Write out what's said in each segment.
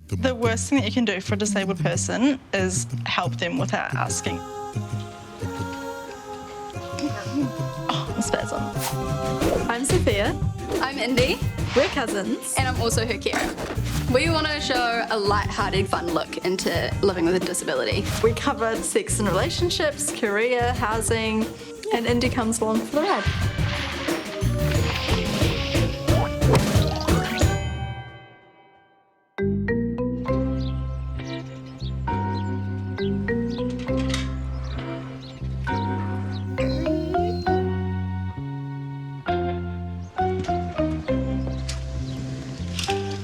The worst thing that you can do for a disabled person is help them without asking. Oh, spasm. I'm Sophia. I'm Indy. We're cousins. And I'm also her carer. We want to show a light-hearted, fun look into living with a disability. We covered sex and relationships, career, housing, and Indy comes along for the ride.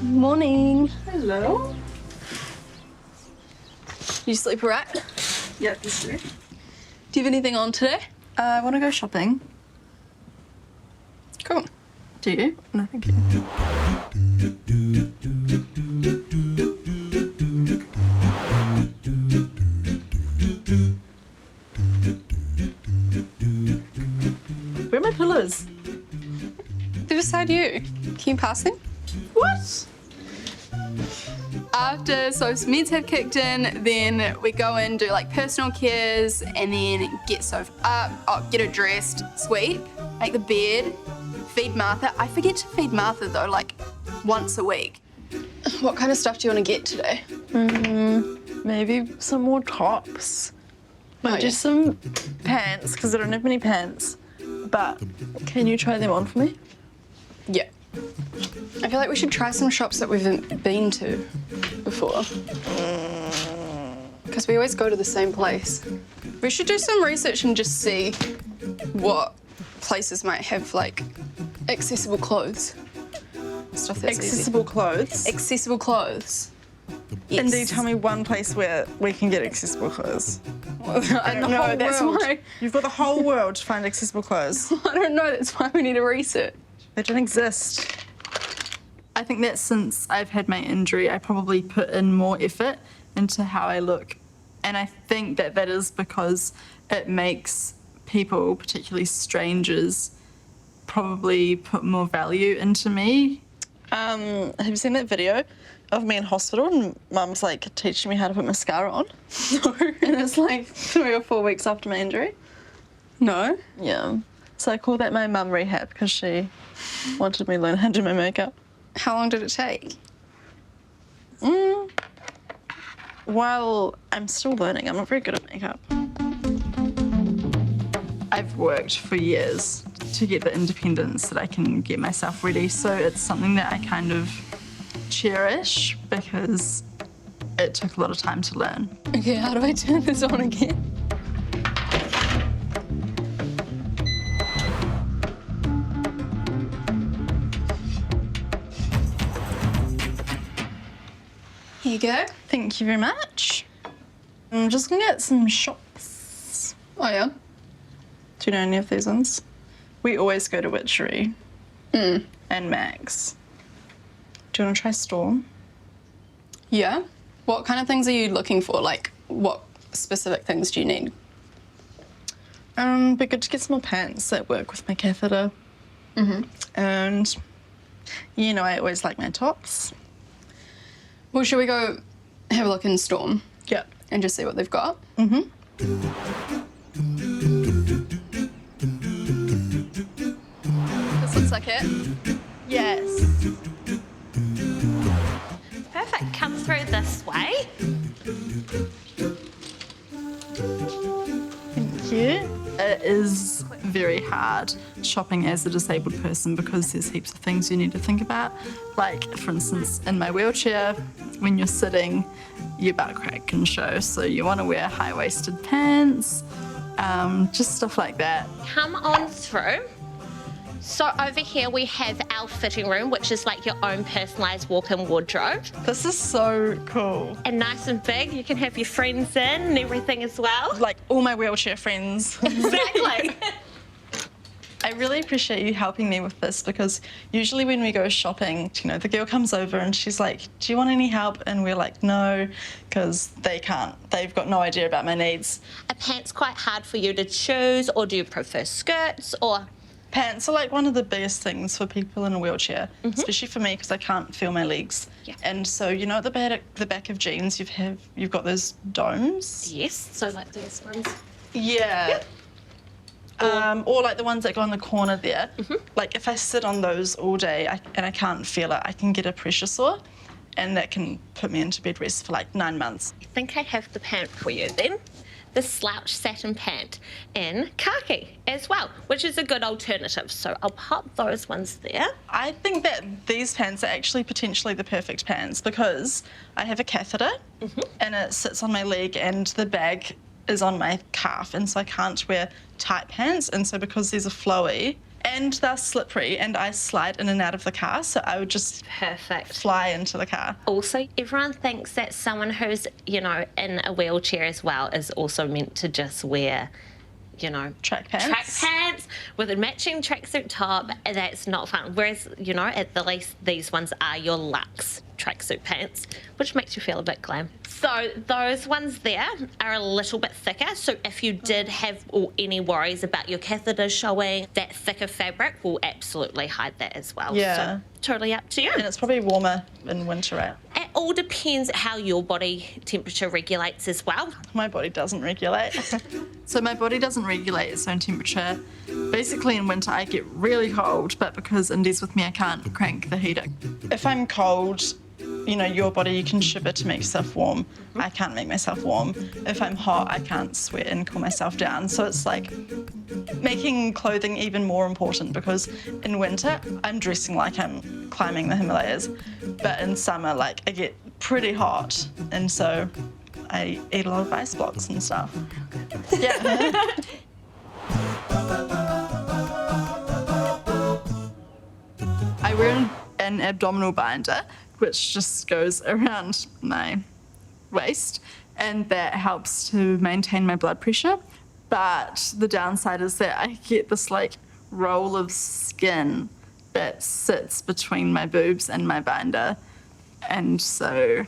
Morning. Hello. You sleep all right? Yeah, this is. Do you have anything on today? I want to go shopping. Cool. Do you? No, thank you. Where are my pillows? They're beside you. Can you pass them? What? After Soph's meds have kicked in, then we go in, do like personal cares, and then get Soph up, get her dressed, sweep, make the bed, feed Martha. I forget to feed Martha though, like once a week. What kind of stuff do you want to get today? Maybe some more tops. Oh, Just some pants, because I don't have many pants. But can you try them on for me? Yeah. I feel like we should try some shops that we've been to before. Because we always go to the same place. We should do some research and just see what places might have like accessible clothes. Stuff that's Accessible clothes. easy. Accessible clothes. Yes. Indy, tell me one place where we can get accessible clothes. I don't know, that's why. You've got the whole world to find accessible clothes. I don't know, that's why we need to research. They don't exist. I think that since I've had my injury, I probably put in more effort into how I look. And I think that that is because it makes people, particularly strangers, probably put more value into me. Have you seen that video of me in hospital and Mum's like teaching me how to put mascara on? No. And it's like 3 or 4 weeks after my injury. No? Yeah. So I call that my mum rehab because she wanted me to learn how to do my makeup. How long did it take? Well, I'm still learning. I'm not very good at makeup. I've worked for years to get the independence that I can get myself ready, so it's something that I kind of cherish because it took a lot of time to learn. Okay, how do I turn this on again? Here you go. Thank you very much. I'm just gonna get some shops. Oh, yeah? Do you know any of these ones? We always go to Witchery and Max. Do you want to try Storm? Yeah? What kind of things are you looking for? Like, what specific things do you need? Be good to get some more pants that work with my catheter. And, you know, I always like my tops. Well, should we go have a look in Storm Yeah. and just see what they've got? This looks like it. Yes. Perfect, come through this way. Thank you. It is very hard shopping as a disabled person because there's heaps of things you need to think about. Like, for instance, in my wheelchair, when you're sitting, your butt crack can show, so you want to wear high-waisted pants, just stuff like that. Come on through. So over here we have our fitting room, which is like your own personalised walk-in wardrobe. This is so cool. And nice and big, you can have your friends in and everything as well. Like all my wheelchair friends. Exactly. I really appreciate you helping me with this because usually when we go shopping, you know, the girl comes over and she's like, do you want any help? And we're like, no, because they can't. They've got no idea about my needs. Are pants quite hard for you to choose, or do you prefer skirts, or? Pants are like one of the biggest things for people in a wheelchair, especially for me because I can't feel my legs. Yeah. And so you know at the back of jeans you've got those domes. Yes, so like these ones. Yeah. Or like the ones that go in the corner there. Like if I sit on those all day and I can't feel it, I can get a pressure sore, and that can put me into bed rest for like 9 months. I think I have the pant for you then. The slouch satin pant in khaki as well, which is a good alternative. So I'll pop those ones there. I think that these pants are actually potentially the perfect pants because I have a catheter and it sits on my leg and the bag is on my calf, and so I can't wear tight pants, and so because these are flowy and they're slippery and I slide in and out of the car, so I would just Perfect. fly into the car. Also, everyone thinks that someone who's, you know, in a wheelchair as well is also meant to just wear, you know, Track pants. with a matching tracksuit top. That's not fun. Whereas, you know, at the least, these ones are your luxe tracksuit pants, which makes you feel a bit glam. So those ones there are a little bit thicker. So if you did have any worries about your catheter showing, that thicker fabric will absolutely hide that as well. Yeah. So totally up to you. And it's probably warmer in winter, right? It all depends how your body temperature regulates as well. My body doesn't regulate. So my body doesn't regulate its own temperature. Basically in winter I get really cold, but because Indy's with me I can't crank the heater. If I'm cold, you know, your body, you can shiver to make yourself warm. I can't make myself warm. If I'm hot, I can't sweat and cool myself down. So it's like making clothing even more important because in winter, I'm dressing like I'm climbing the Himalayas. But in summer, like, I get pretty hot. And so I eat a lot of ice blocks and stuff. Yeah. I wear an abdominal binder, which just goes around my waist, and that helps to maintain my blood pressure. But the downside is that I get this like roll of skin that sits between my boobs and my binder, and so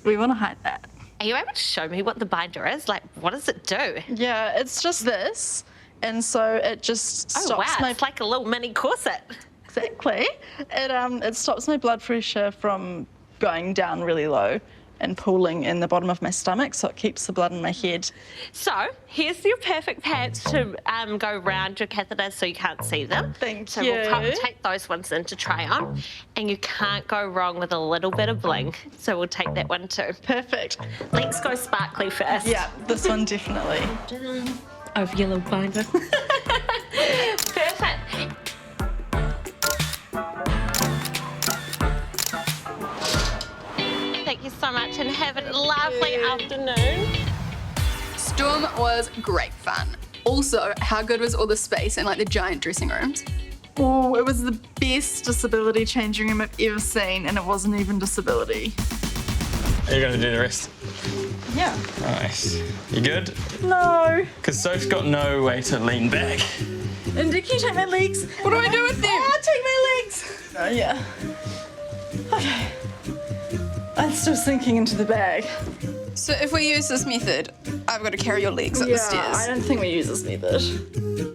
we want to hide that. Are you able to show me what the binder is? Like, what does it do? Yeah, it's just this. And so it just stops Oh, wow, my... it's like a little mini corset. Exactly. It stops my blood pressure from going down really low and pooling in the bottom of my stomach, so it keeps the blood in my head. So here's your perfect pants to go round your catheter so you can't see them. Thank so you. we'll take those ones in to try on, and you can't go wrong with a little bit of bling. So we'll take that one too. Perfect. Let's go sparkly first. Yeah, this one definitely. Over your little binder. Perfect. Thank you so much and have a lovely afternoon. Storm was great fun. Also, how good was all the space and like the giant dressing rooms? Oh, it was the best disability changing room I've ever seen, and it wasn't even disability. Are you going to do the rest? Yeah. Nice. You good? No. Because Soph's got no way to lean back. Indy, can you take my legs? What do I do with them? Oh, take my legs. Oh, yeah. Okay. I'm still sinking into the bag. So if we use this method, I've got to carry your legs up the stairs. I don't think we use this method.